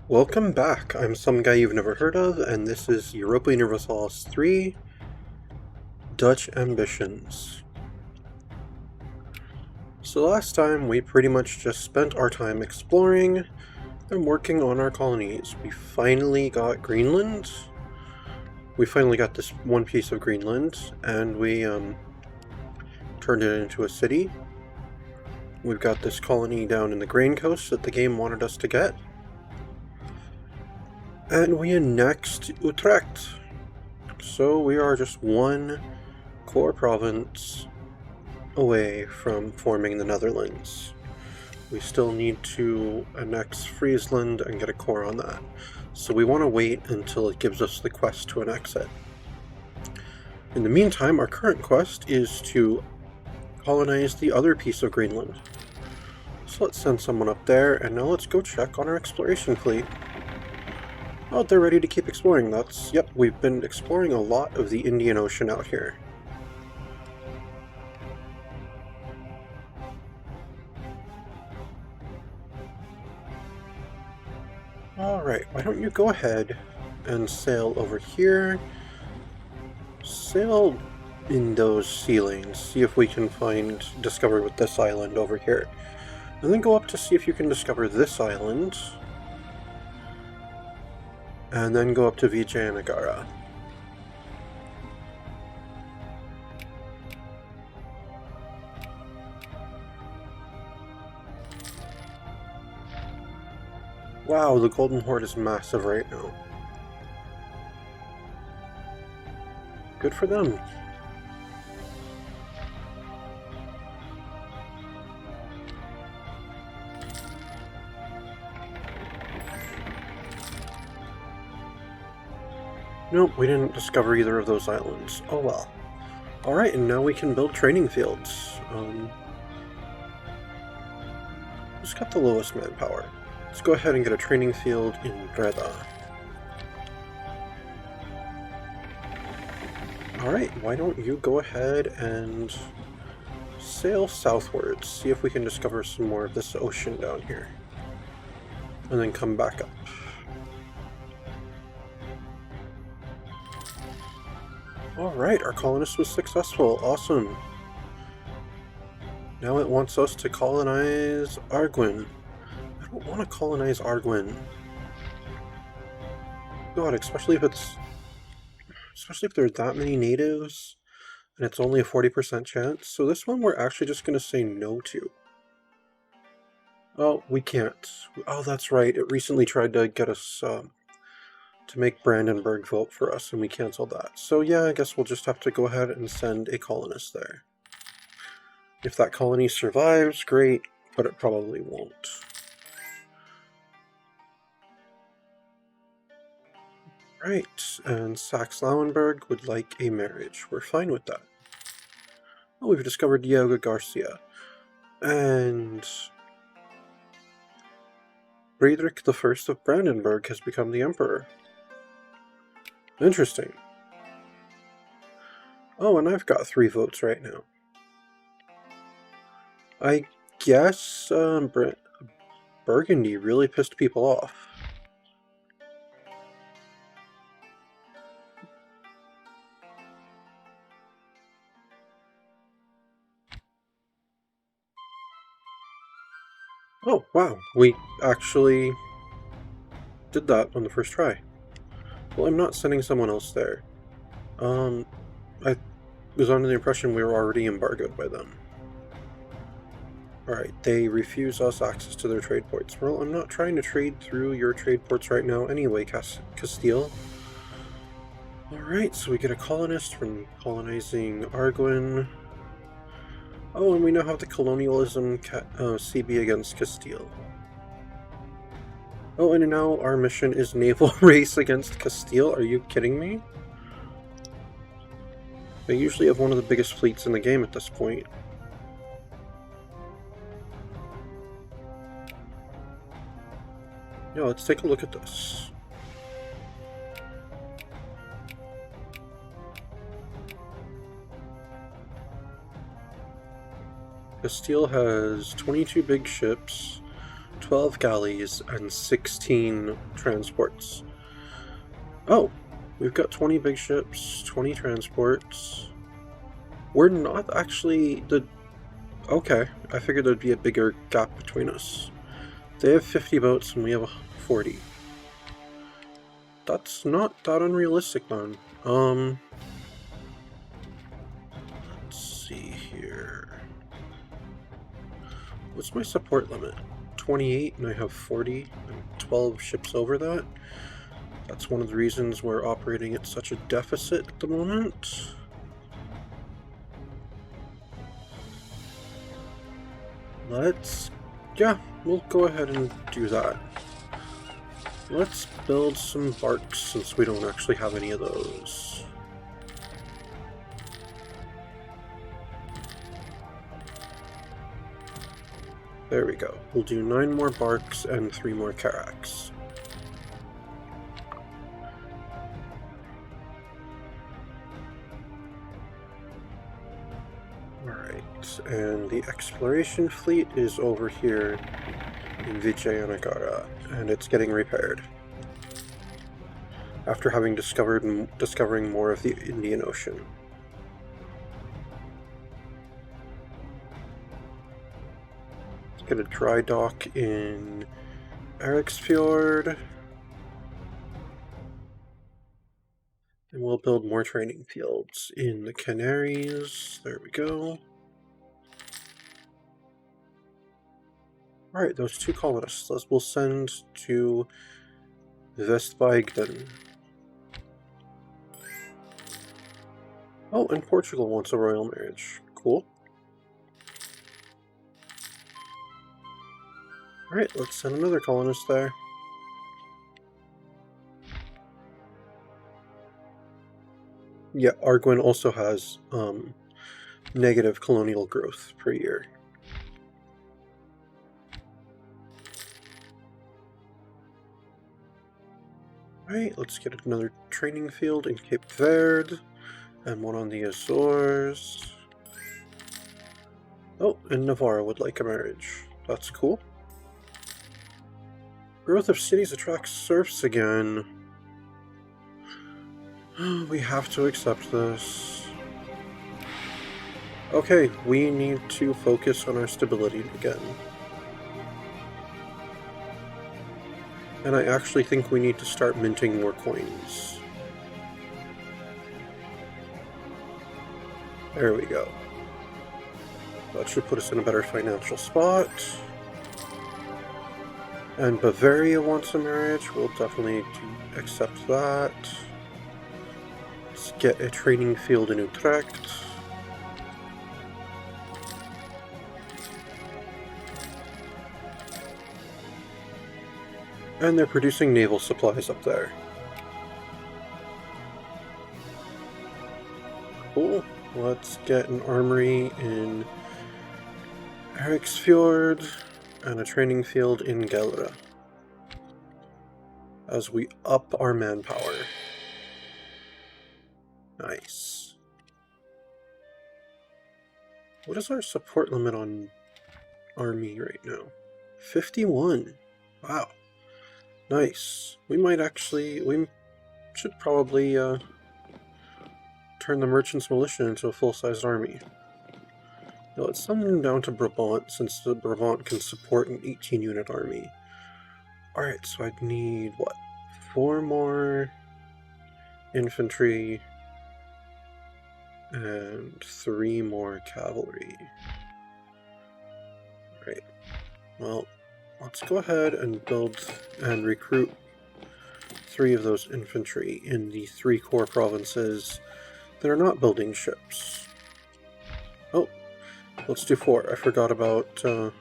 Welcome back. I'm some guy you've never heard of, and this is Europa Universalis 3 Dutch Ambitions. So last time we pretty much just spent our time exploring and working on our colonies. We finally got Greenland. We finally got this one piece of Greenland, and we turned it into a city. We've got this colony down in the Grain Coast that the game wanted us to get. And we annexed Utrecht. So we are just one core province away from forming the Netherlands. We still need to annex Friesland and get a core on that. So we want to wait until it gives us the quest to annex it. In the meantime, our current quest is to colonize the other piece of Greenland. So let's send someone up there, and now let's go check on our exploration fleet. Oh, they're ready to keep exploring. Yep, we've been exploring a lot of the Indian Ocean out here. Alright, why don't you go ahead and sail over here. Sail in those ceilings, see if we can discover with this island over here. And then go up to see if you can discover this island. And then go up to Vijayanagara. Wow, the Golden Horde is massive right now. Good for them. Nope, we didn't discover either of those islands. Oh well. Alright, and now we can build training fields. Who's got the lowest manpower? Let's go ahead and get a training field in Breda. Alright, why don't you go ahead and sail southwards, see if we can discover some more of this ocean down here. And then come back up. Alright, our colonist was successful. Awesome. Now it wants us to colonize Arguin. I don't want to colonize Arguin. God, especially if there are that many natives and it's only a 40% chance. So this one we're actually just going to say no to. Oh, we can't. Oh, that's right. It recently tried to get us to make Brandenburg vote for us, and we canceled that. So yeah, I guess we'll just have to go ahead and send a colonist there. If that colony survives, great, but it probably won't. Right, and Saxe-Lauenburg would like a marriage. We're fine with that. Oh, we've discovered Diego Garcia. And Friedrich I of Brandenburg has become the emperor. Interesting. Oh, and I've got 3 votes right now. I guess Burgundy really pissed people off. Oh, wow, we actually did that on the first try. Well, I'm not sending someone else there. I was under the impression we were already embargoed by them. Alright, they refuse us access to their trade ports. Well, I'm not trying to trade through your trade ports right now anyway, Castile. Alright, so we get a colonist from colonizing Arguin. Oh, and we now have the colonialism CB against Castile. Oh, and now our mission is naval race against Castile? Are you kidding me? They usually have one of the biggest fleets in the game at this point. Yeah, let's take a look at this. Castile has 22 big ships, 12 galleys and 16 transports. Oh, we've got 20 big ships, 20 transports. We're not actually the... Okay, I figured there'd be a bigger gap between us. They have 50 boats and we have 40. That's not that unrealistic, then. Let's see here. What's my support limit? 28 and I have 40 and 12 ships over that. That's one of the reasons we're operating at such a deficit at the moment. Yeah, we'll go ahead and do that. Let's build some barks since we don't actually have any of those. There we go. We'll do 9 more barks and 3 more carracks. Alright, and the exploration fleet is over here in Vijayanagara, and it's getting repaired. After having discovering more of the Indian Ocean. Let's get a dry dock in Eriksfjord. And we'll build more training fields in the Canaries. There we go. Alright, those 2 colonists we'll send to Vestbygden. Oh, and Portugal wants a royal marriage. Cool. Alright, let's send another colonist there. Yeah, Arguin also has negative colonial growth per year. Alright, let's get another training field in Cape Verde, and one on the Azores. Oh, and Navarre would like a marriage. That's cool. Growth of cities attracts serfs again. We have to accept this. Okay, we need to focus on our stability again. And I actually think we need to start minting more coins. There we go. That should put us in a better financial spot. And Bavaria wants a marriage. We'll definitely accept that. Let's get a training field in Utrecht. And they're producing naval supplies up there. Cool. Let's get an armory in Eriksfjord and a training field in Gelre as we up our manpower. Nice. What is our support limit on army right now? 51. Wow. Nice. We should probably turn the Merchants Militia into a full-sized army. No, let's send them down to Brabant, since the Brabant can support an 18-unit army. Alright, so I'd need, what, 4 more infantry and 3 more cavalry. Alright, well, let's go ahead and build and recruit 3 of those infantry in the 3 core provinces that are not building ships. Oh, let's do 4. I forgot about... Oh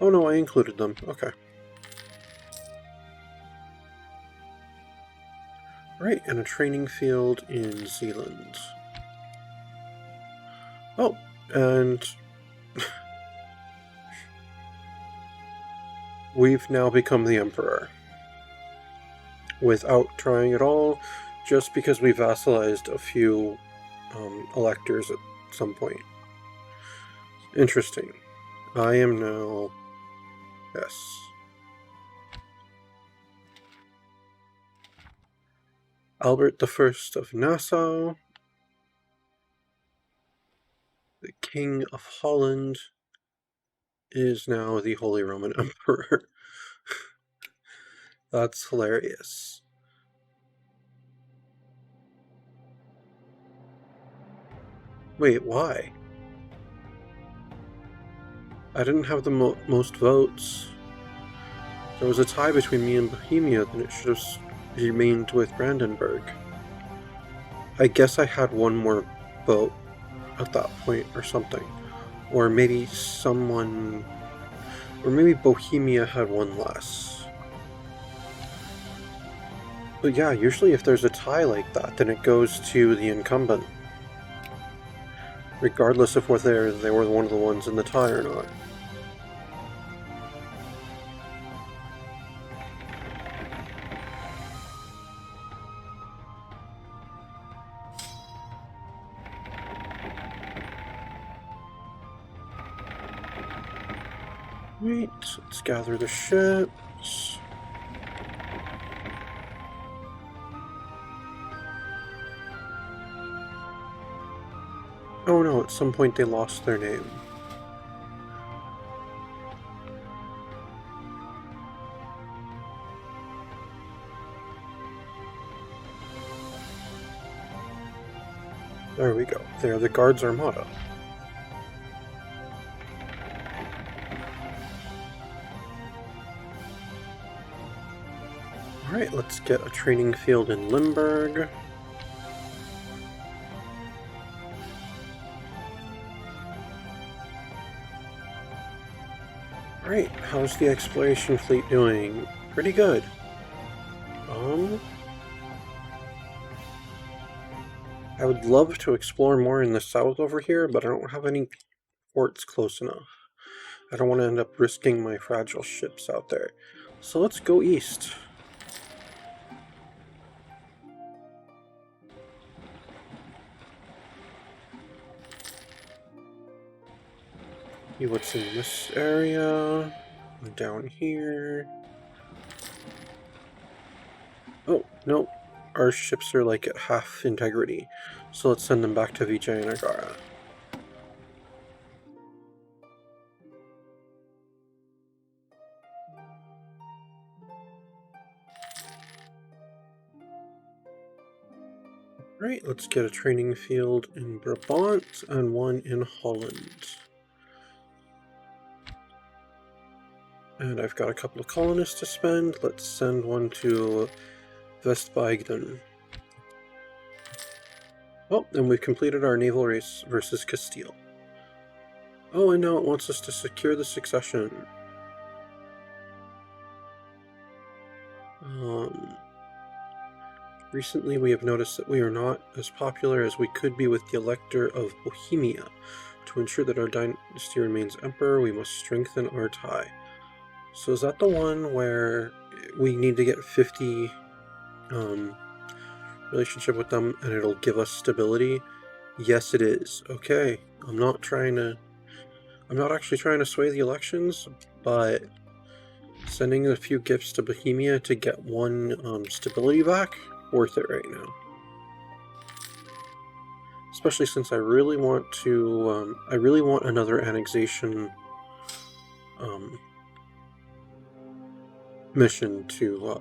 no, I included them. Okay. Right, and a training field in Zealand. Oh, and... we've now become the Emperor. Without trying at all, just because we vassalized a few electors at some point. Interesting. I am now Yes. Albert I of Nassau, the King of Holland, is now the Holy Roman Emperor. That's hilarious. Wait, why? I didn't have the most votes. There was a tie between me and Bohemia, then it should have remained with Brandenburg. I guess I had one more vote at that point or something. Or maybe someone... Or maybe Bohemia had one less. But yeah, usually if there's a tie like that, then it goes to the incumbent. Regardless of whether they were one of the ones in the tie or not. Right, let's gather the ships. Oh no, at some point they lost their name. There we go. They're the Guards Armada. Alright, let's get a training field in Limburg. Alright, how's the exploration fleet doing? Pretty good. I would love to explore more in the south over here, but I don't have any ports close enough. I don't want to end up risking my fragile ships out there. So let's go east. See what's in this area. Down here. Oh, no. Our ships are like at half integrity. So let's send them back to Vijayanagara. Right, let's get a training field in Brabant and one in Holland. And I've got a couple of colonists to spend. Let's send one to Westbaigden. Oh, and we've completed our naval race versus Castile. Oh, and now it wants us to secure the succession. Recently we have noticed that we are not as popular as we could be with the Elector of Bohemia. To ensure that our dynasty remains emperor, we must strengthen our tie. So is that the one where we need to get 50 relationship with them and it'll give us stability? Yes, it is. Okay, I'm not actually trying to sway the elections, but sending a few gifts to Bohemia to get one stability back, worth it right now. Especially since I really want to, I really want another annexation mission to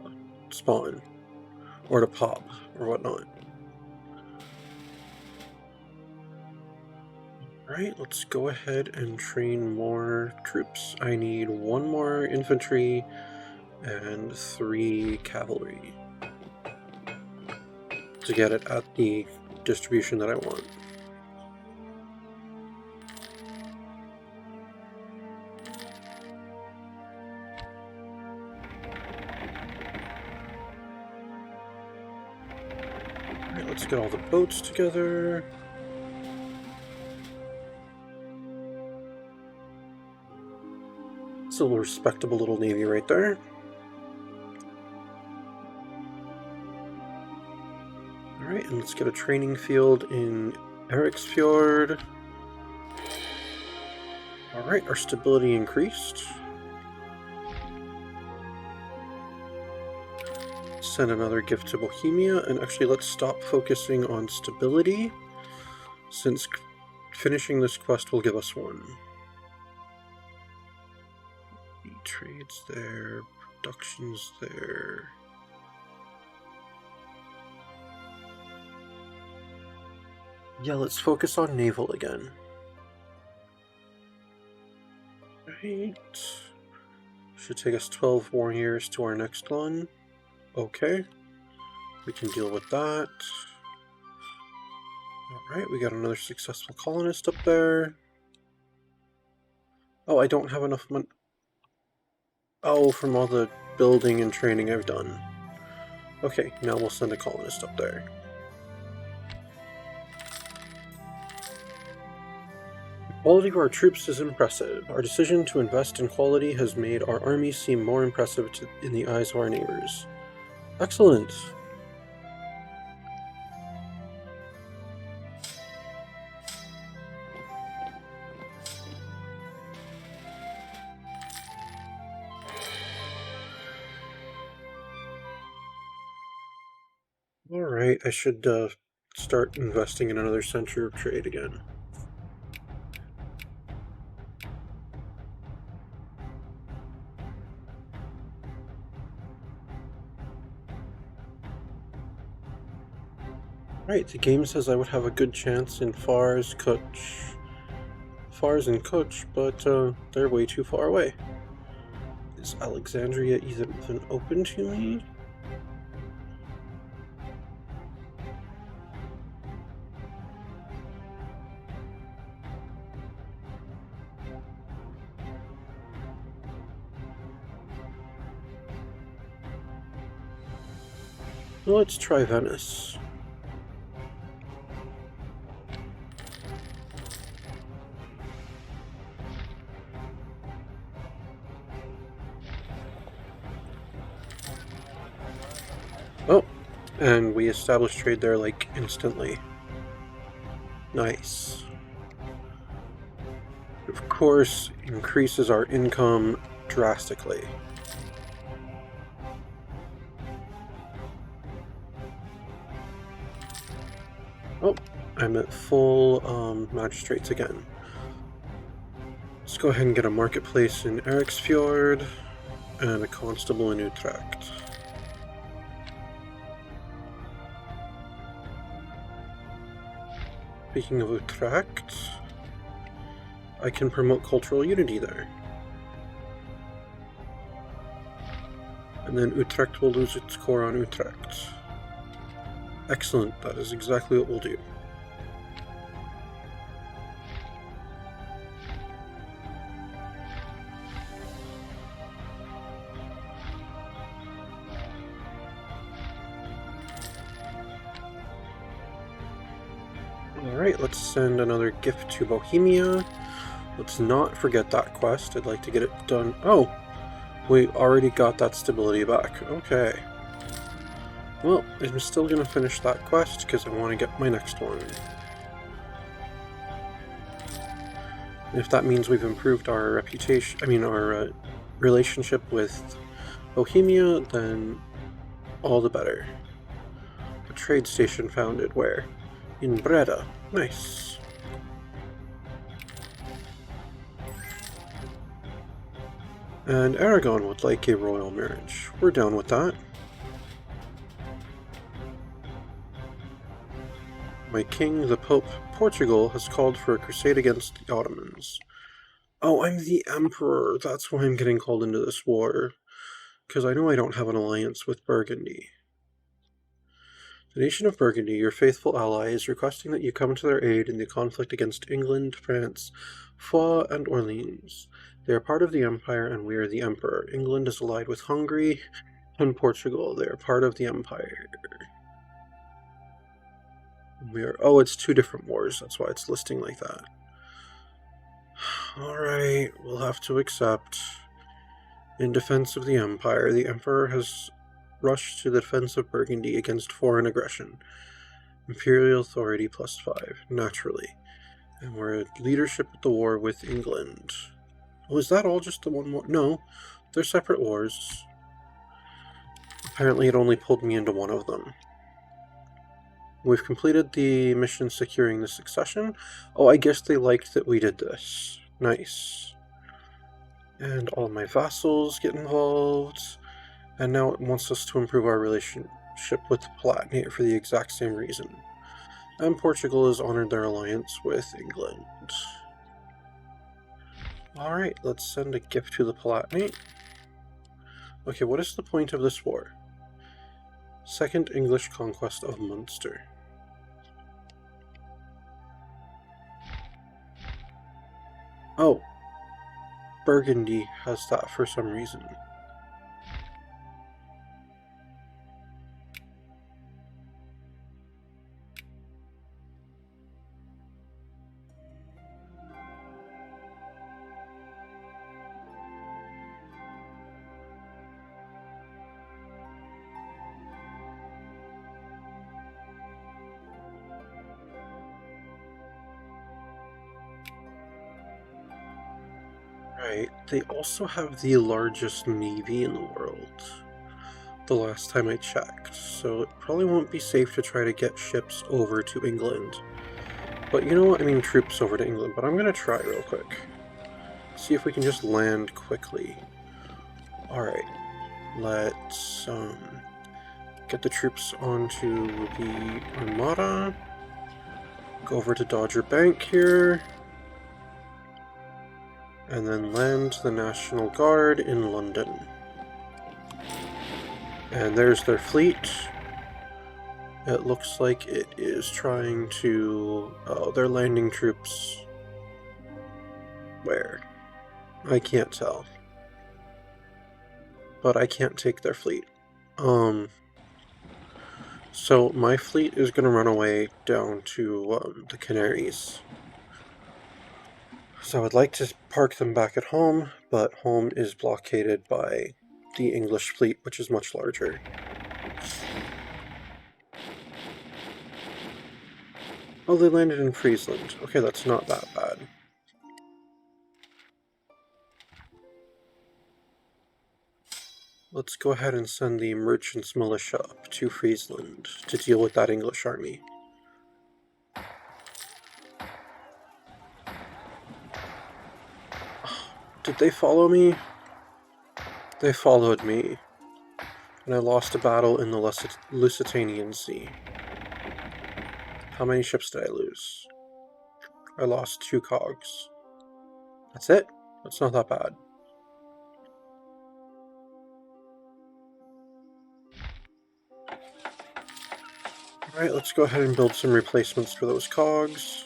spawn, or to pop, or whatnot. Alright, let's go ahead and train more troops. I need 1 more infantry and 3 cavalry to get it at the distribution that I want. Alright, let's get all the boats together. It's a respectable little navy right there. Alright, and let's get a training field in Eriksfjord. Alright, our stability increased. Send another gift to Bohemia, and actually let's stop focusing on stability, since finishing this quest will give us one. Trades there, production's there. Yeah, let's focus on naval again. Right. Should take us 12 more years to our next one. Okay. We can deal with that. Alright, we got another successful colonist up there. Oh, I don't have enough money. Oh, from all the building and training I've done. Okay, now we'll send a colonist up there. The quality of our troops is impressive. Our decision to invest in quality has made our army seem more impressive in the eyes of our neighbors. Excellent! Alright, I should start investing in another center of trade again. Right, the game says I would have a good chance in Fars and Kuch, but they're way too far away. Is Alexandria even open to me? Well, let's try Venice. Oh, and we established trade there like instantly. Nice. Of course, increases our income drastically. Oh, I'm at full magistrates again. Let's go ahead and get a marketplace in Eriksfjord and a constable in Utrecht. Speaking of Utrecht, I can promote cultural unity there. And then Utrecht will lose its core on Utrecht. Excellent, that is exactly what we'll do. Alright, let's send another gift to Bohemia. Let's not forget that quest. I'd like to get it done. Oh, we already got that stability back. Okay. Well, I'm still going to finish that quest because I want to get my next one. If that means we've improved our reputation, our relationship with Bohemia, then all the better. A trade station founded where? In Breda. Nice. And Aragon would like a royal marriage. We're down with that. My king, the Pope, Portugal, has called for a crusade against the Ottomans. Oh, I'm the Emperor. That's why I'm getting called into this war. Because I know I don't have an alliance with Burgundy. The nation of Burgundy, your faithful ally, is requesting that you come to their aid in the conflict against England, France, Foix, and Orleans. They are part of the Empire, and we are the Emperor. England is allied with Hungary and Portugal. They are part of the Empire. Oh, it's two different wars. That's why it's listing like that. Alright, we'll have to accept. In defense of the Empire, the Emperor has rushed to the defense of Burgundy against foreign aggression. Imperial authority +5, naturally. And we're at leadership of the war with England. Oh, is that all just the one war? No, they're separate wars. Apparently it only pulled me into one of them. We've completed the mission securing the succession. Oh, I guess they liked that we did this. Nice. And all my vassals get involved. And now it wants us to improve our relationship with the Palatinate for the exact same reason. And Portugal has honored their alliance with England. Alright, let's send a gift to the Palatinate. Okay, what is the point of this war? Second English conquest of Munster. Oh, Burgundy has that for some reason. Right, they also have the largest navy in the world, the last time I checked, so it probably won't be safe to try to get ships over to England. But you know what, I mean troops over to England, but I'm gonna try real quick. See if we can just land quickly. Alright, let's get the troops onto the Armada, go over to Dodger Bank here, and then land the National Guard in London. And there's their fleet. It looks like it is trying to... Oh, they're landing troops. Where? I can't tell. But I can't take their fleet. So my fleet is going to run away down to the Canaries. So I'd like to park them back at home, but home is blockaded by the English fleet, which is much larger. Oh, they landed in Friesland. Okay, that's not that bad. Let's go ahead and send the Merchants Militia up to Friesland to deal with that English army. Did they follow me? They followed me. And I lost a battle in the Lusitanian Sea. How many ships did I lose? I lost 2 cogs. That's it? That's not that bad. Alright, let's go ahead and build some replacements for those cogs.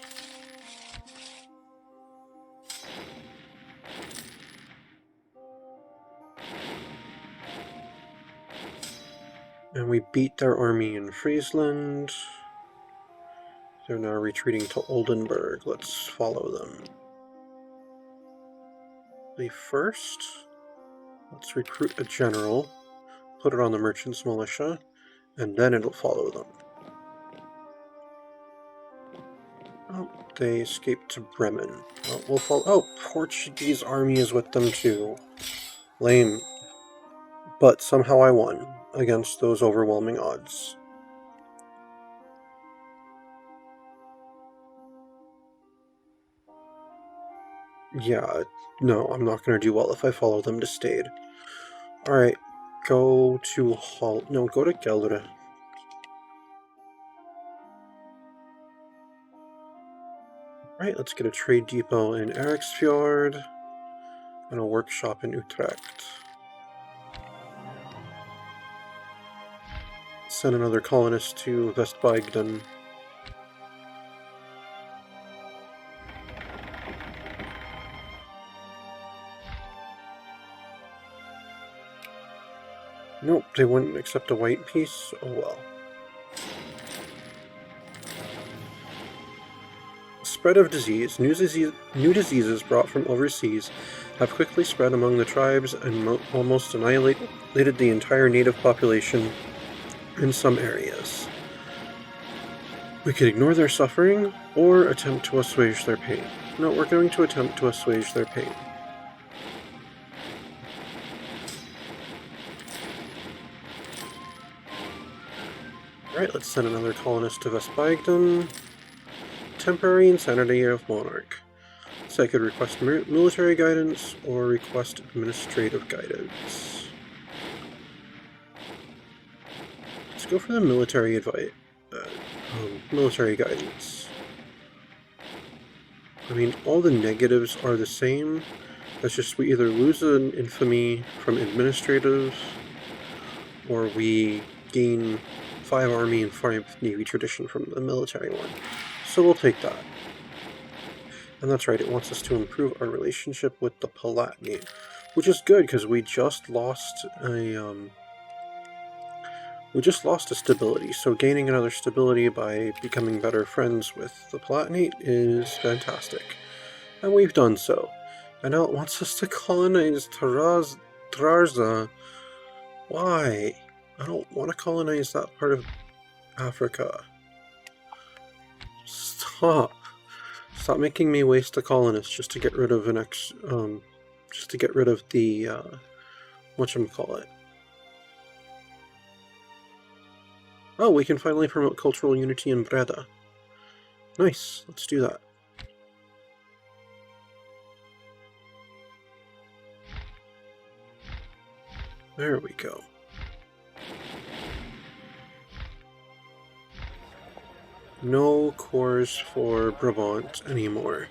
And we beat their army in Friesland. They're now retreating to Oldenburg. Let's follow them. First, let's recruit a general, put it on the Merchants Militia, and then it'll follow them. Oh, they escaped to Bremen. Well, we'll follow. Oh, Portuguese army is with them too. Lame. But somehow I won against those overwhelming odds. Yeah, no, I'm not going to do well if I follow them to Stade. Alright, go to go to Gelre. Alright, let's get a trade depot in Eriksfjord and a workshop in Utrecht. Send another colonist to Vestbygden. Nope, they wouldn't accept a white piece. Oh well. Spread of disease. New diseases brought from overseas have quickly spread among the tribes and almost annihilated the entire native population in some areas. We could ignore their suffering or attempt to assuage their pain. No, we're going to attempt to assuage their pain. Alright, let's send another colonist to Vespagden. Temporary insanity of monarch. So I could request military guidance or request administrative guidance. Let's go for the military military guidance. I mean, all the negatives are the same. That's just we either lose an infamy from administrative, or we gain 5 army and 5 navy tradition from the military one. So we'll take that. And that's right, it wants us to improve our relationship with the Palatinate, which is good because we just lost a stability. So gaining another stability by becoming better friends with the Palatinate is fantastic, and we've done so. And now it wants us to colonize Trarza. Why? I don't want to colonize that part of Africa. Stop. Stop making me waste a colonist just to get rid of just to get rid of the, whatchamacallit. Oh, we can finally promote cultural unity in Breda. Nice, let's do that. There we go. No cores for Brabant anymore.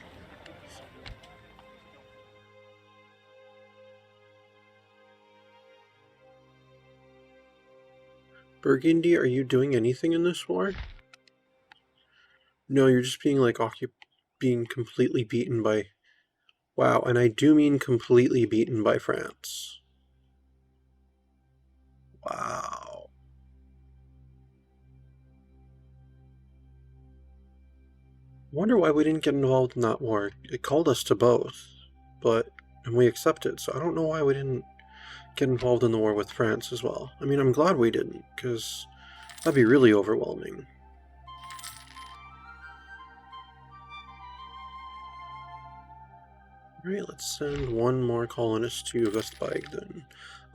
Burgundy, are you doing anything in this war? No, you're just being like being completely beaten by... Wow, and I do mean completely beaten by France. Wow. Wonder why we didn't get involved in that war. It called us to both, and we accepted, so I don't know why we didn't get involved in the war with France as well. I mean, I'm glad we didn't, because that'd be really overwhelming. Alright, let's send one more colonist to Vespagden.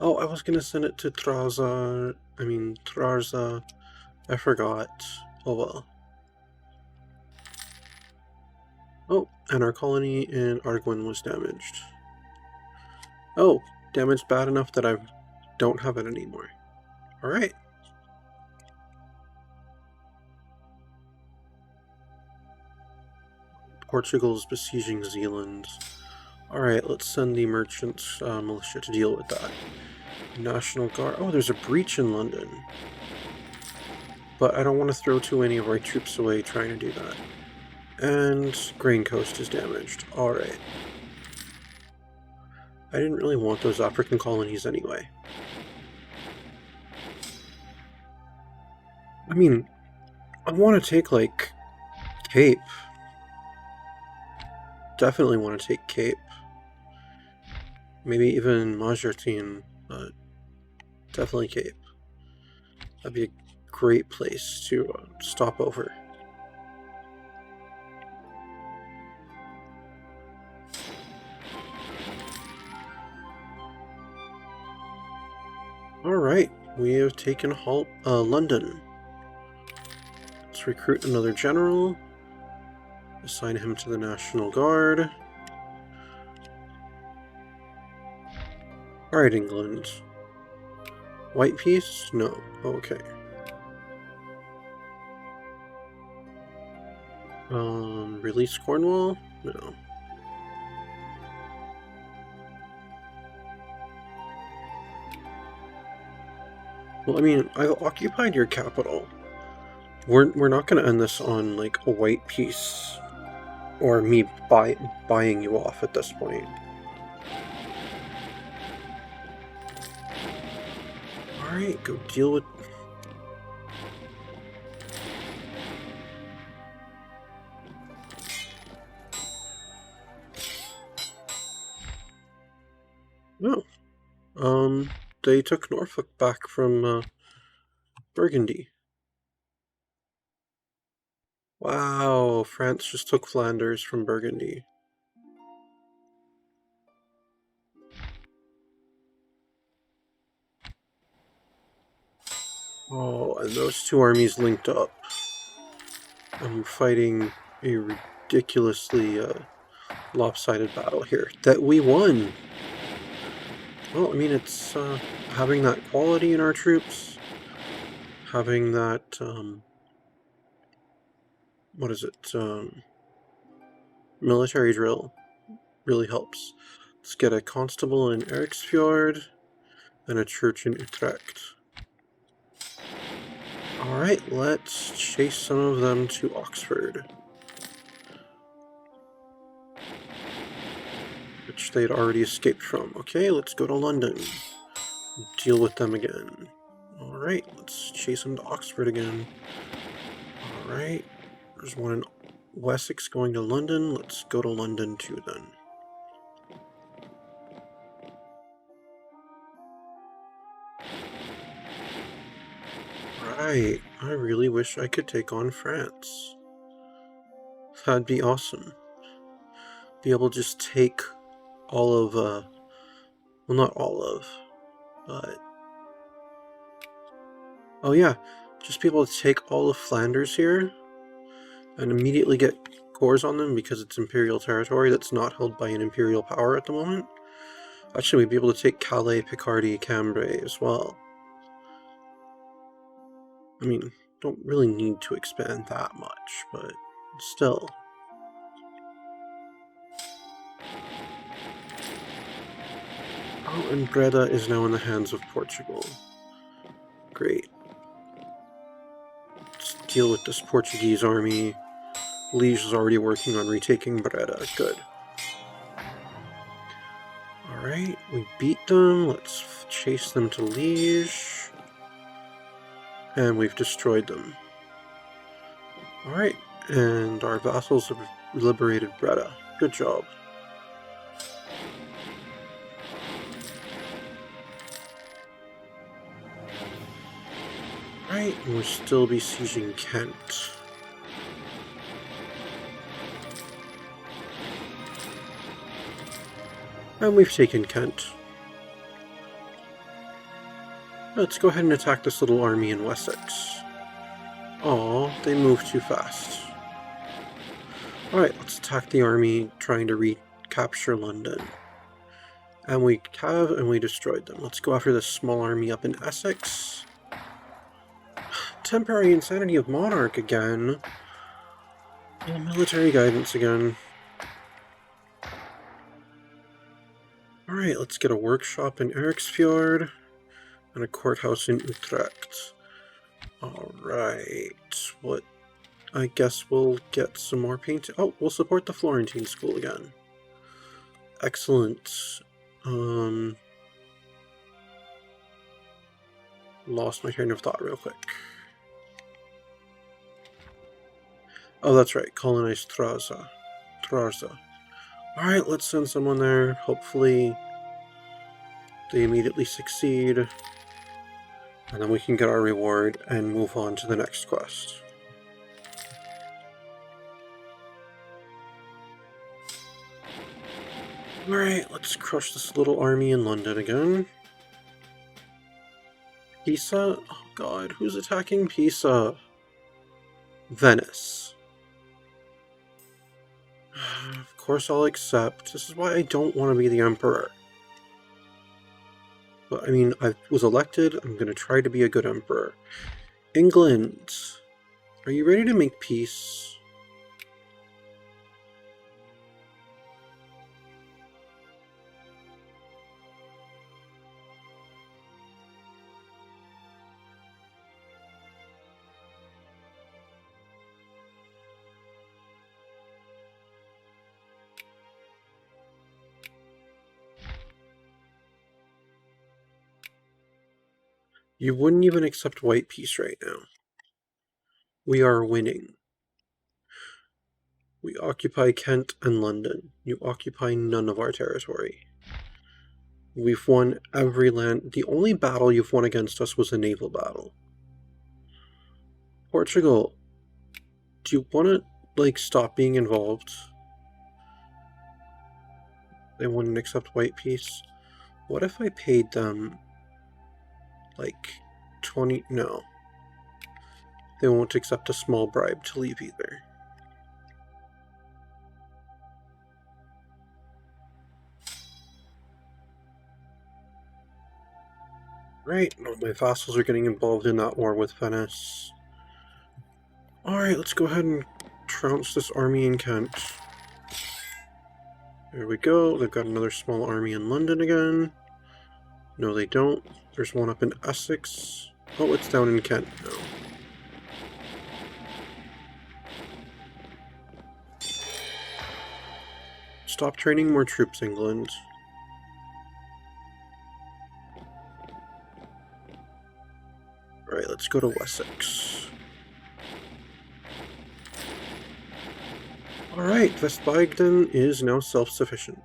Oh, I was gonna send it to Trarza. I forgot. Oh well. Oh, and our colony in Arguin was damaged. Oh, damaged bad enough that I don't have it anymore. Alright. Portugal's besieging Zealand. Alright, let's send the merchant militia to deal with that. National Guard. Oh, there's a breach in London. But I don't want to throw too many of our troops away trying to do that. And Grain Coast is damaged. Alright. I didn't really want those African colonies anyway. I mean, I want to take, like, Cape. Definitely want to take Cape. Maybe even Majertine, but definitely Cape. That'd be a great place to stop over. Alright, we have taken London. Let's recruit another general. Assign him to the National Guard. Alright, England. White peace? No. Okay. Release Cornwall? No. Well, I mean, I've occupied your capital. We're not going to end this on, like, a white peace, or me buying you off at this point. Alright, go deal with... No. They took Norfolk back from, Burgundy. Wow, France just took Flanders from Burgundy. Oh, and those two armies linked up. I'm fighting a ridiculously lopsided battle here that we won. Well, I mean, it's having that quality in our troops, having that, what is it, military drill really helps. Let's get a constable in Eriksfjord and a church in Utrecht. Alright, let's chase some of them to Oxford, which they'd already escaped from. Okay, let's go to London. Deal with them again. Alright, let's chase them to Oxford again. Alright, there's one in Wessex going to London. Let's go to London too then. Right, I really wish I could take on France. That'd be awesome. Be able to just take all of, well, not all of, but, oh yeah, just be able to take all of Flanders here and immediately get cores on them because it's Imperial territory that's not held by an Imperial power at the moment. Actually, we'd be able to take Calais, Picardy, Cambrai as well. I mean, don't really need to expand that much, but still. Oh, and Breda is now in the hands of Portugal. Great. Let's deal with this Portuguese army. Liege is already working on retaking Breda. Good. Alright, we beat them. Let's chase them to Liege. And we've destroyed them. Alright, and our vassals have liberated Breda. Good job. Right, and we'll still besieging Kent. And we've taken Kent. Let's go ahead and attack this little army in Wessex. Aw, they moved too fast. Alright, let's attack the army trying to recapture London. And we have, and we destroyed them. Let's go after this small army up in Essex. Temporary insanity of Monarch again. Oh, military guidance again. Alright, let's get a workshop in Eriksfjord and a courthouse in Utrecht. Alright, what? I guess we'll get some more painting. Oh, we'll support the Florentine school again. Excellent. Lost my train of thought real quick. Oh, that's right, colonize Trarza. Alright, let's send someone there. Hopefully they immediately succeed. And then we can get our reward and move on to the next quest. Alright, let's crush this little army in London again. Pisa? Oh god, who's attacking Pisa? Venice. Of course I'll accept. This is why I don't want to be the emperor. But I mean, I was elected, I'm going to try to be a good emperor. England, are you ready to make peace? You wouldn't even accept white peace right now. We are winning. We occupy Kent and London. You occupy none of our territory. We've won every land. The only battle you've won against us was a naval battle. Portugal, do you want to, like, stop being involved? They wouldn't accept white peace. What if I paid them, like, 20... No. they won't accept a small bribe to leave either. Right, no, my vassals are getting involved in that war with Venice. Alright, let's go ahead and trounce this army in Kent. There we go, they've got another small army in London again. No, they don't. There's one up in Essex. Oh, it's down in Kent now. Stop training more troops, England. Alright, let's go to Wessex. Alright, Westbagden is now self-sufficient.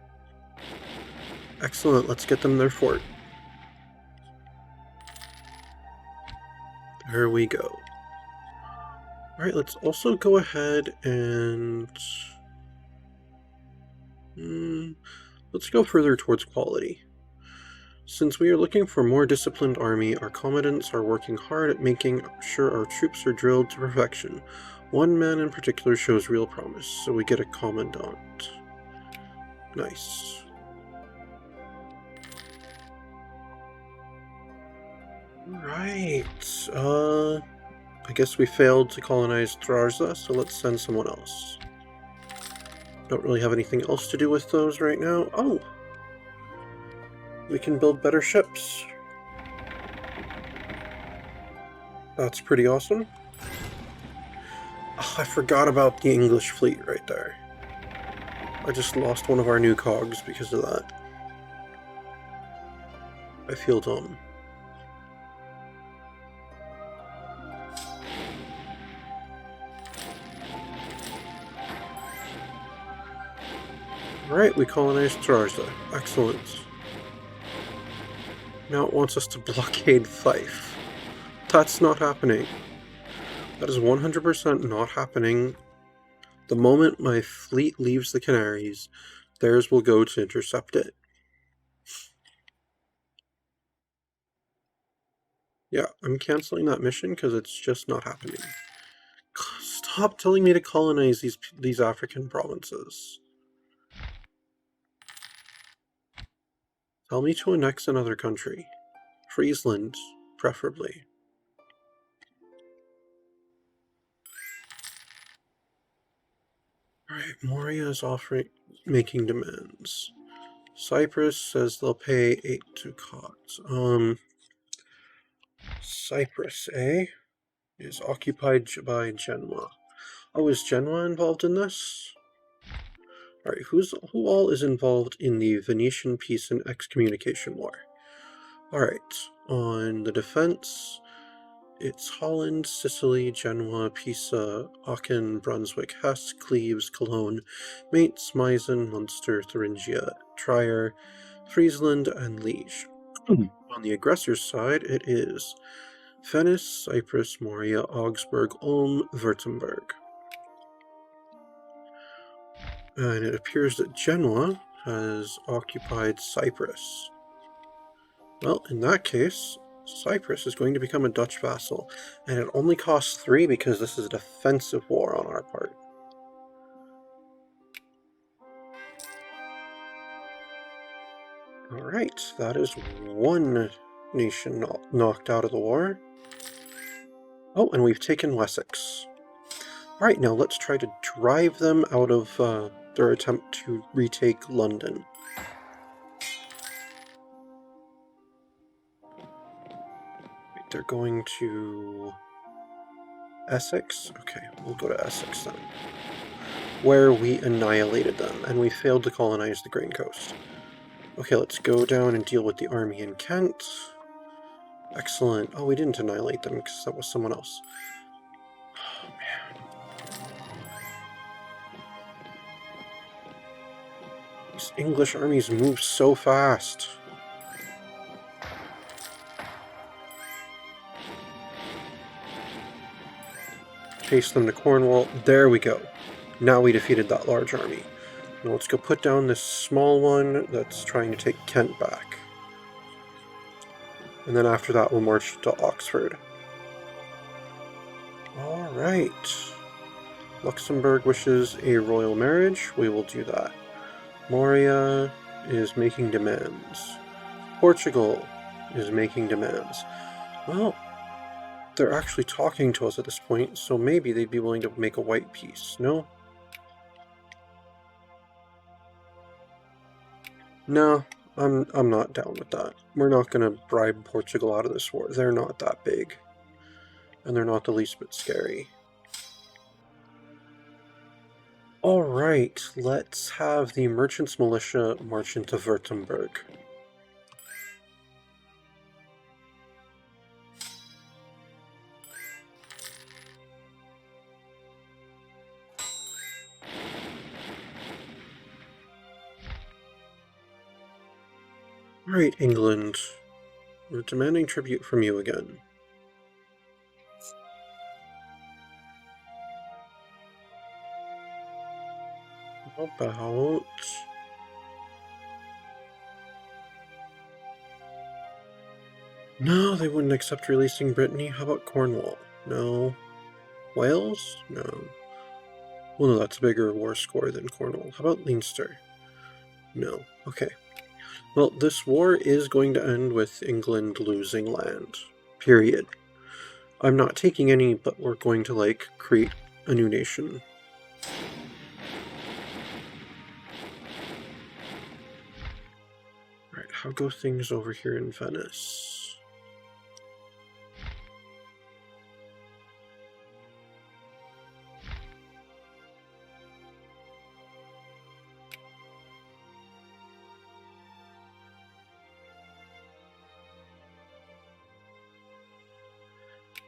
Excellent, let's get them their fort. There we go. Alright, let's also go ahead and... let's go further towards quality. Since we are looking for a more disciplined army, our commandants are working hard at making sure our troops are drilled to perfection. One man in particular shows real promise, so we get a commandant. Nice. Right. I guess we failed to colonize Trarza, so let's send someone else. Don't really have anything else to do with those right now. Oh! We can build better ships. That's pretty awesome. Oh, I forgot about the English fleet right there. I just lost one of our new cogs because of that. I feel dumb. Alright, we colonized Trarza. Excellent. Now it wants us to blockade Fife. That's not happening. That is 100% not happening. The moment my fleet leaves the Canaries, theirs will go to intercept it. Yeah, I'm canceling that mission because it's just not happening. Stop telling me to colonize these African provinces. Tell me to annex another country. Friesland, preferably. Alright, Moria is making demands. Cyprus says they'll pay 8 ducats. Cyprus, eh? Is occupied by Genoa. Oh, is Genoa involved in this? Alright, who all is involved in the Venetian Peace and Excommunication War? Alright, on the defense, it's Holland, Sicily, Genoa, Pisa, Aachen, Brunswick, Hesse, Cleves, Cologne, Mainz, Meissen, Munster, Thuringia, Trier, Friesland, and Liege. On the aggressor's side, it is Venice, Cyprus, Moria, Augsburg, Ulm, Württemberg. And it appears that Genoa has occupied Cyprus. Well, in that case, Cyprus is going to become a Dutch vassal, and it only costs 3 because this is a defensive war on our part. Alright, that is one nation knocked out of the war. Oh, and we've taken Wessex. Alright, now let's try to drive them out of their attempt to retake London. They're going to Essex? Okay, we'll go to Essex then. Where we annihilated them, and we failed to colonize the Grain Coast. Okay, let's go down and deal with the army in Kent. Excellent. Oh, we didn't annihilate them because that was someone else. Oh, man. These English armies move so fast. Chase them to Cornwall. There we go. Now we defeated that large army. Now let's go put down this small one that's trying to take Kent back. And then after that we'll march to Oxford. Alright. Luxembourg wishes a royal marriage. We will do that. Moria is making demands. Portugal is making demands. Well, they're actually talking to us at this point, so maybe they'd be willing to make a white peace, no? No, I'm not down with that. We're not gonna bribe Portugal out of this war. They're not that big. And they're not the least bit scary. Alright, let's have the Merchants Militia march into Württemberg. Alright, England. We're demanding tribute from you again. How about... No, they wouldn't accept releasing Brittany. How about Cornwall? No. Wales? No. Well, no, that's a bigger war score than Cornwall. How about Leinster? No. Okay. Well, this war is going to end with England losing land. Period. I'm not taking any, but we're going to, like, create a new nation. Alright, how go things over here in Venice?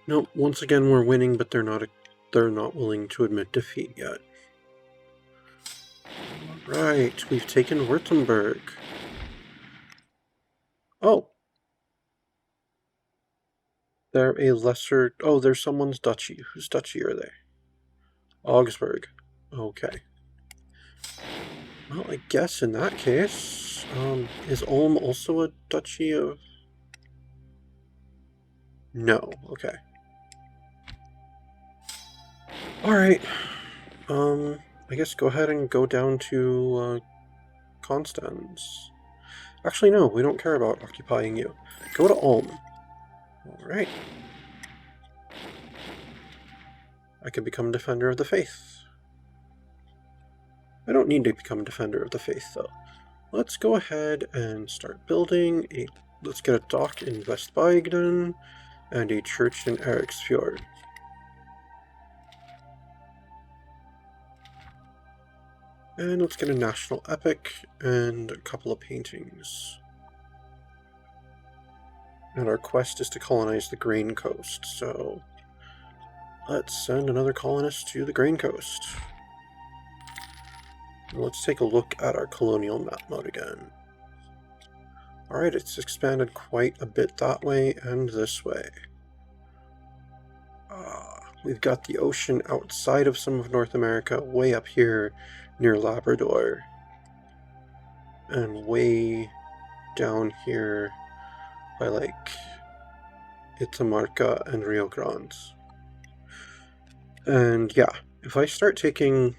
Nope, once again we're winning, but they're not willing to admit defeat yet. Right, we've taken Württemberg. Oh. They're a lesser... Oh, they're someone's duchy. Whose duchy are they? Augsburg. Okay. Well, I guess in that case, is Ulm also a duchy of... No, okay. Alright. I guess go ahead and go down to, Constance. Actually, no, we don't care about occupying you. Go to Ulm. Alright. I can become Defender of the Faith. I don't need to become Defender of the Faith, though. Let's go ahead and start building a... Let's get a dock in Vestbygden and a church in Eriksfjord. And let's get a national epic and a couple of paintings. And our quest is to colonize the Grain Coast, so let's send another colonist to the Grain Coast. And let's take a look at our colonial map mode again. Alright, it's expanded quite a bit that way and this way. We've got the ocean outside of some of North America, way up here near Labrador. And way down here by, like, Itamarca and Rio Grande. And yeah, if I start taking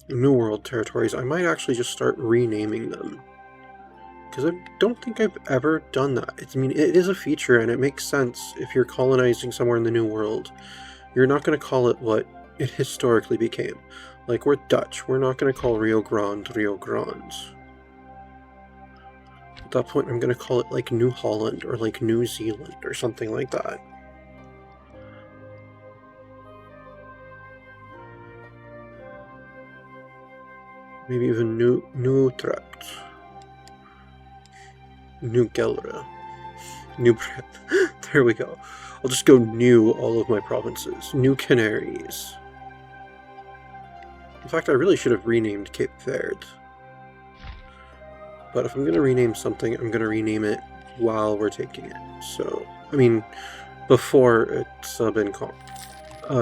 New World territories, I might actually just start renaming them. Because I don't think I've ever done that. I mean, it is a feature and it makes sense if you're colonizing somewhere in the New World. You're not going to call it what it historically became. Like, we're Dutch. We're not going to call Rio Grande Rio Grande. At that point, I'm going to call it, like, New Holland or, like, New Zealand or something like that. Maybe even New Utrecht. New Gelre. New... There we go. I'll just go new all of my provinces. New Canaries. In fact, I really should have renamed Cape Verde. But if I'm going to rename something, I'm going to rename it while we're taking it. So, I mean, before it's been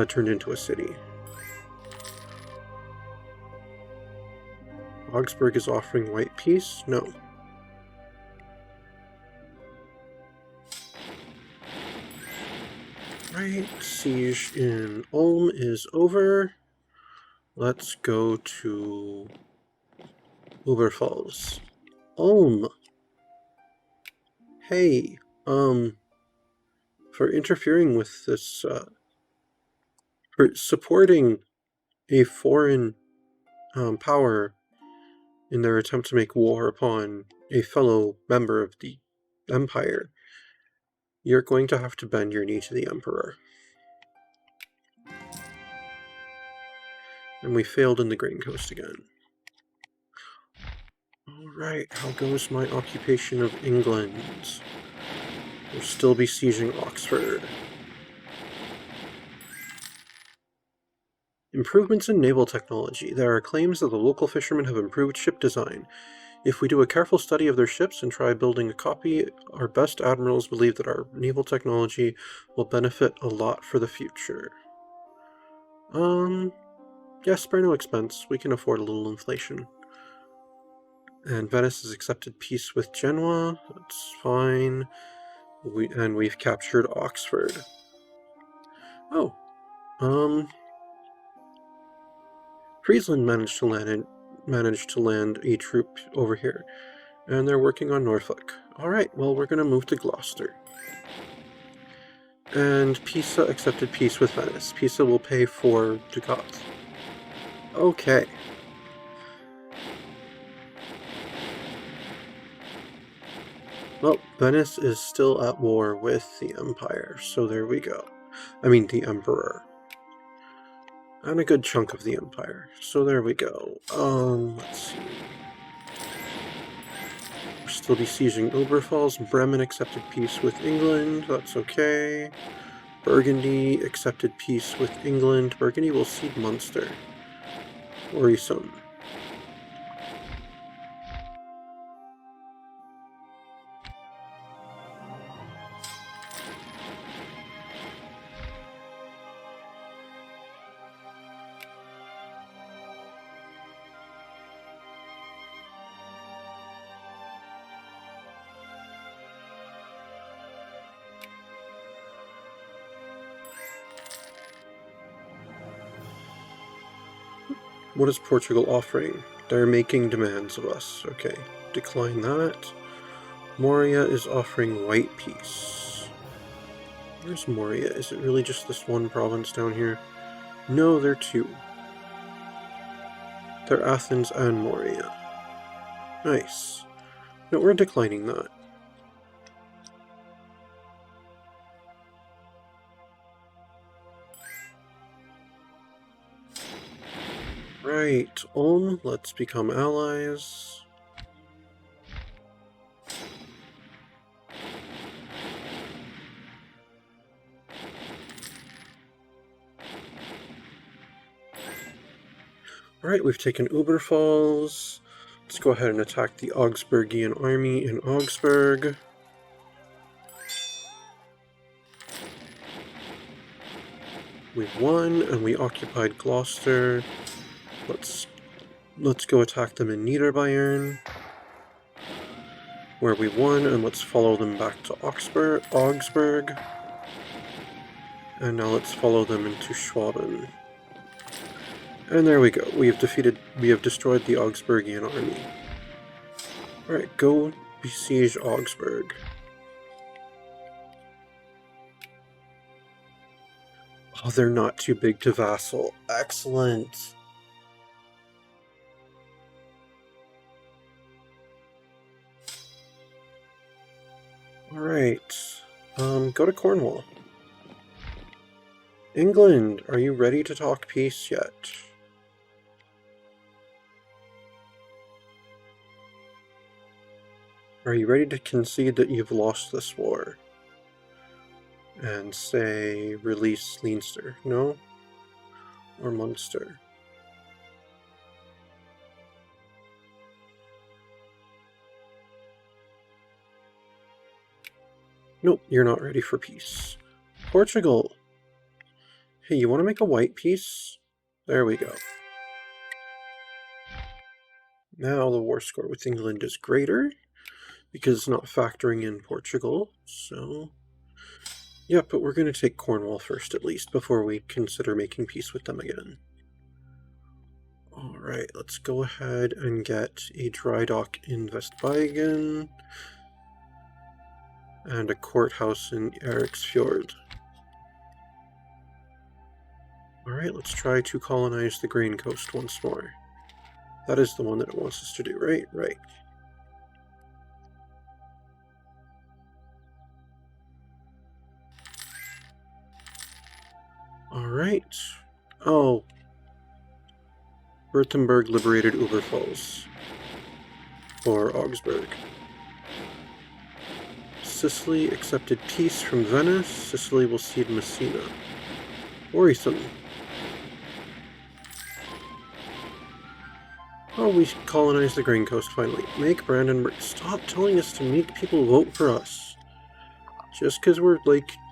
turned into a city. Augsburg is offering white peace? No. Right, siege in Ulm is over. Let's go to Uberfalls. Ulm. Hey, for interfering with this, for supporting a foreign power in their attempt to make war upon a fellow member of the Empire, you're going to have to bend your knee to the Emperor. And we failed in the Grain Coast again. Alright, how goes my occupation of England? We'll still be sieging Oxford. Improvements in naval technology. There are claims that the local fishermen have improved ship design. If we do a careful study of their ships and try building a copy, our best admirals believe that our naval technology will benefit a lot for the future. Yeah, spare no expense. We can afford a little inflation. And Venice has accepted peace with Genoa. That's fine. We've captured Oxford. Oh, Friesland managed to land a troop over here, and they're working on Norfolk. All right, well, we're gonna move to Gloucester. And Pisa accepted peace with Venice. Pisa will pay for ducats. Okay. Well, Venice is still at war with the Empire, so there we go. I mean, the Emperor. And a good chunk of the Empire, so there we go. Let's see. We'll still be sieging Oberpfalz. Bremen accepted peace with England, that's okay. Burgundy accepted peace with England. Burgundy will cede Munster. Worrisome. What is Portugal offering? They're making demands of us. Okay, decline that. Moria is offering white peace. Where's Moria? Is it really just this one province down here? No, they're two. They're Athens and Moria. Nice. No, we're declining that. Right, Ulm, let's become allies. Alright, we've taken Uberfalls. Let's go ahead and attack the Augsburgian army in Augsburg. We've won, and we occupied Gloucester. Let's go attack them in Niederbayern, where we won, and let's follow them back to Augsburg. And now let's follow them into Schwaben. And there we go. We have destroyed the Augsburgian army. Alright, go besiege Augsburg. Oh, they're not too big to vassal. Excellent. Alright, go to Cornwall. England, are you ready to talk peace yet? Are you ready to concede that you've lost this war? And say, release Leinster, no? Or Munster? Nope, you're not ready for peace. Portugal! Hey, you want to make a white peace? There we go. Now the war score with England is greater, because it's not factoring in Portugal, so... Yeah, but we're going to take Cornwall first at least, before we consider making peace with them again. Alright, let's go ahead and get a dry dock in Vestbygen, and a courthouse in Eriksfjord. Alright, let's try to colonize the Grain Coast once more. That is the one that it wants us to do, right? Right. Alright. Oh. Württemberg liberated Uberfalls. Or Augsburg. Sicily accepted peace from Venice. Sicily will cede Messina. Worrisome. Oh, we colonized the Grain Coast finally. Make Brandenburg stop telling us to make people vote for us. Just because we're,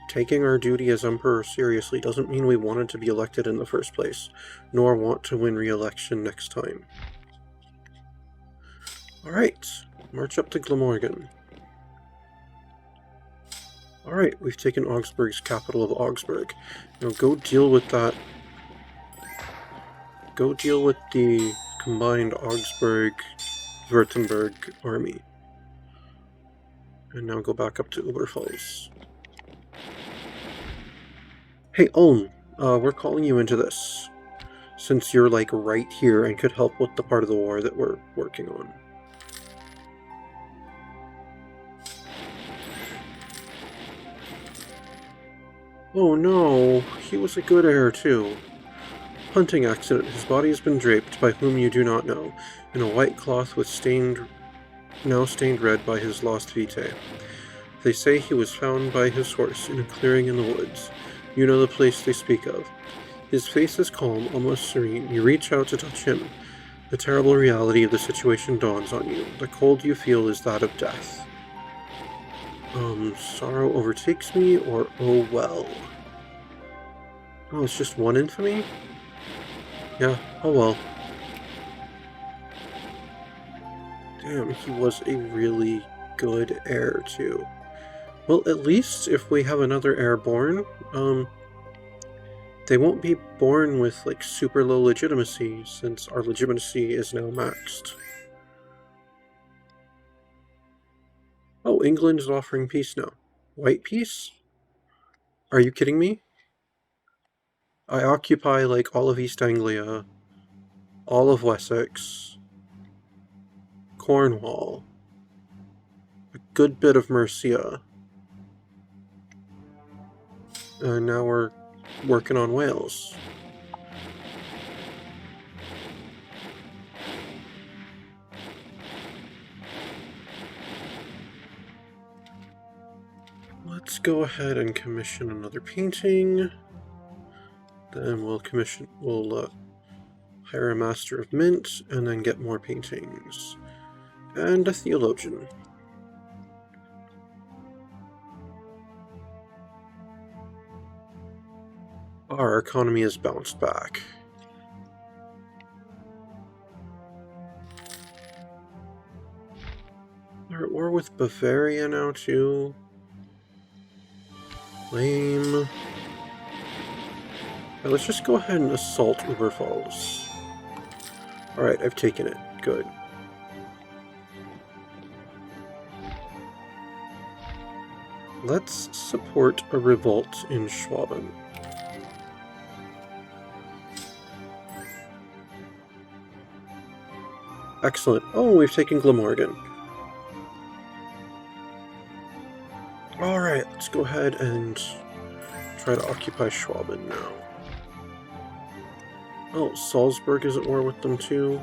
taking our duty as Emperor seriously doesn't mean we wanted to be elected in the first place, nor want to win re-election next time. Alright, march up to Glamorgan. Alright, we've taken Augsburg's capital of Augsburg. Now go deal with that. Go deal with the combined Augsburg-Württemberg army. And now go back up to Uberfalls. Hey, Ulm, we're calling you into this, since you're, right here and could help with the part of the war that we're working on. Oh no, he was a good heir too. Hunting accident. His body has been draped, by whom you do not know, in a white cloth with now stained red by his lost vitae. They say he was found by his horse in a clearing in the woods. You know the place they speak of. His face is calm, almost serene. You reach out to touch him. The terrible reality of the situation dawns on you. The cold you feel is that of death. Sorrow overtakes me, or oh well. Oh, it's just one infamy? Yeah, oh well. Damn, he was a really good heir, too. Well, at least if we have another heir born, they won't be born with, super low legitimacy, since our legitimacy is now maxed. Oh, England is offering peace now. White peace? Are you kidding me? I occupy, all of East Anglia, all of Wessex, Cornwall, a good bit of Mercia, and now we're working on Wales. Let's go ahead and commission another painting. Then we'll hire a master of mint, and then get more paintings. And a theologian. Our economy has bounced back. We're at war with Bavaria now, too. Lame. Right, let's just go ahead and assault Uberfalls. Alright, I've taken it. Good. Let's support a revolt in Schwaben. Excellent. Oh, we've taken Glamorgan. Alright, let's go ahead and try to occupy Schwaben now. Oh, Salzburg is at war with them too?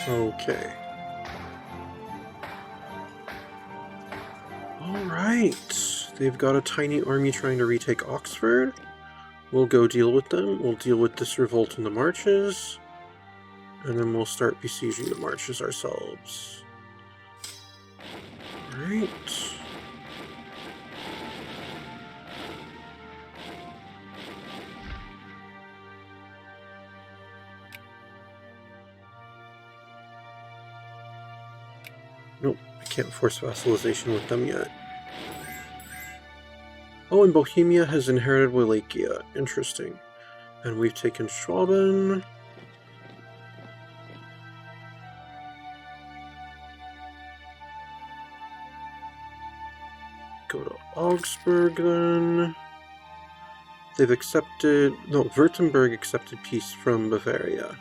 Okay. Alright, they've got a tiny army trying to retake Oxford. We'll go deal with them. We'll deal with this revolt in the marches. And then we'll start besieging the marches ourselves. Alright. Nope, I can't force vassalization with them yet. Oh, and Bohemia has inherited Wallachia. Interesting. And we've taken Schwaben. Go to Augsburg then. They've accepted... No, Württemberg accepted peace from Bavaria.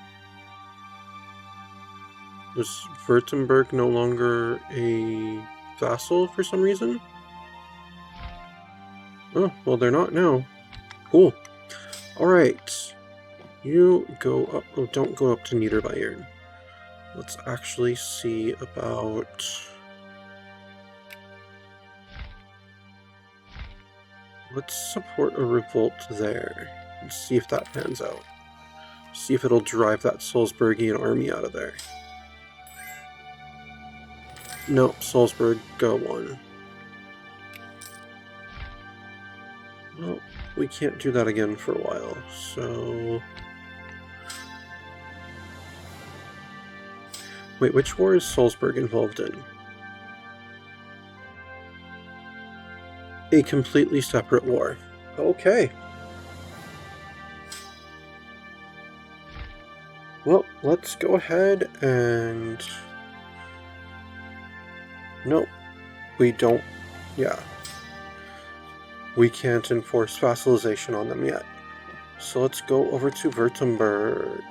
Was Württemberg no longer a vassal for some reason? Oh, well, they're not now. Cool. Alright. You go up... Oh, don't go up to Niederbayern. Let's actually see about... Let's support a revolt there. And see if that pans out. See if it'll drive that Salzburgian army out of there. No, Salzburg won. Well, we can't do that again for a while, so... Wait, which war is Salzburg involved in? A completely separate war. Okay. Well, let's go ahead and... No, we don't... Yeah. We can't enforce vassalization on them yet. So let's go over to Württemberg.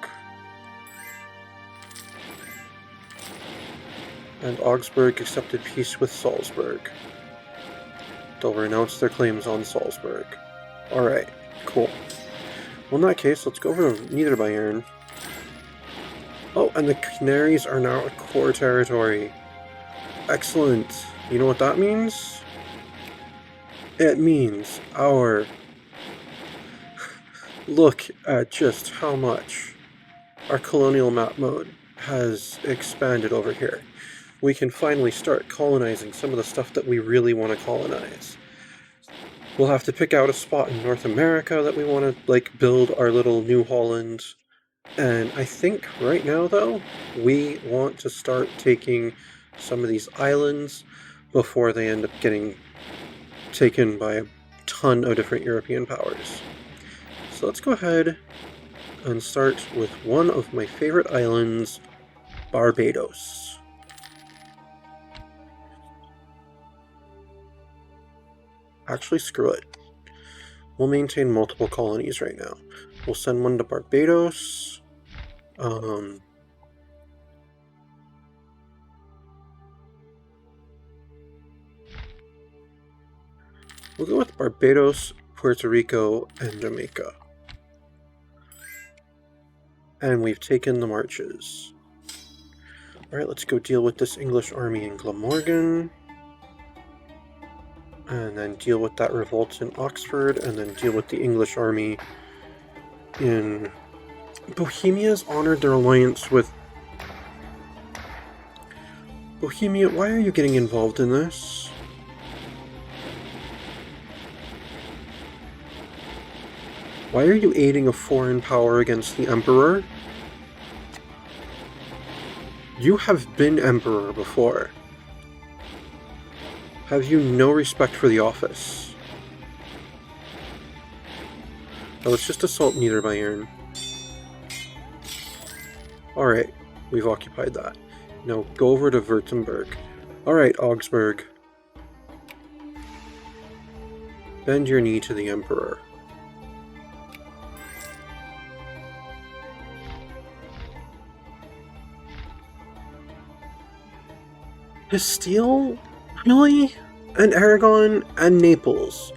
And Augsburg accepted peace with Salzburg. They'll renounce their claims on Salzburg. Alright, cool. Well, in that case, let's go over to Niederbayern. Oh, and the Canaries are now a core territory. Excellent. You know what that means? It means our... Look at just how much our colonial map mode has expanded over here. We can finally start colonizing some of the stuff that we really want to colonize. We'll have to pick out a spot in North America that we want to, like, build our little New Holland. And I think right now, though, we want to start taking some of these islands before they end up getting taken by a ton of different European powers. So let's go ahead and start with one of my favorite islands, Barbados. Actually, screw it. We'll maintain multiple colonies right now. We'll send one to Barbados. We'll go with Barbados, Puerto Rico, and Jamaica. And we've taken the marches. Alright, let's go deal with this English army in Glamorgan. And then deal with that revolt in Oxford, and then deal with the English army in... Bohemia's honored their alliance with... Bohemia, why are you getting involved in this? Why are you aiding a foreign power against the Emperor? You have been Emperor before. Have you no respect for the office? Now let's just assault Niederbayern. Alright, we've occupied that. Now go over to Württemberg. Alright, Augsburg. Bend your knee to the Emperor. Castile? Really? And Aragon and Naples?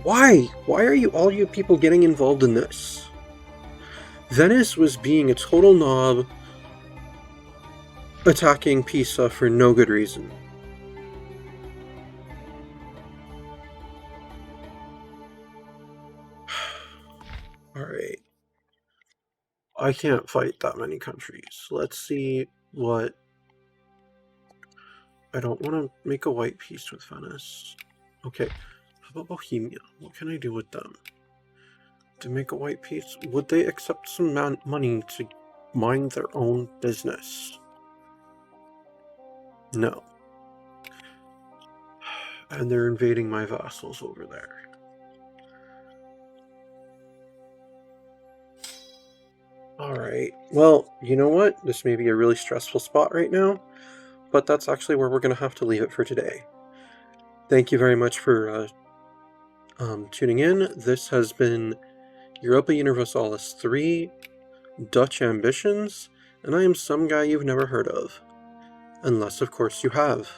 Why? Why are all you people getting involved in this? Venice was being a total knob, attacking Pisa for no good reason. Alright. I can't fight that many countries. Let's see what... I don't want to make a white peace with Venice. Okay, how about Bohemia? What can I do with them? To make a white peace? Would they accept some money to mind their own business? No. And they're invading my vassals over there. Alright, well, you know what? This may be a really stressful spot right now, but that's actually where we're going to have to leave it for today. Thank you very much for tuning in. This has been Europa Universalis 3, Dutch Ambitions, and I am some guy you've never heard of. Unless, of course, you have.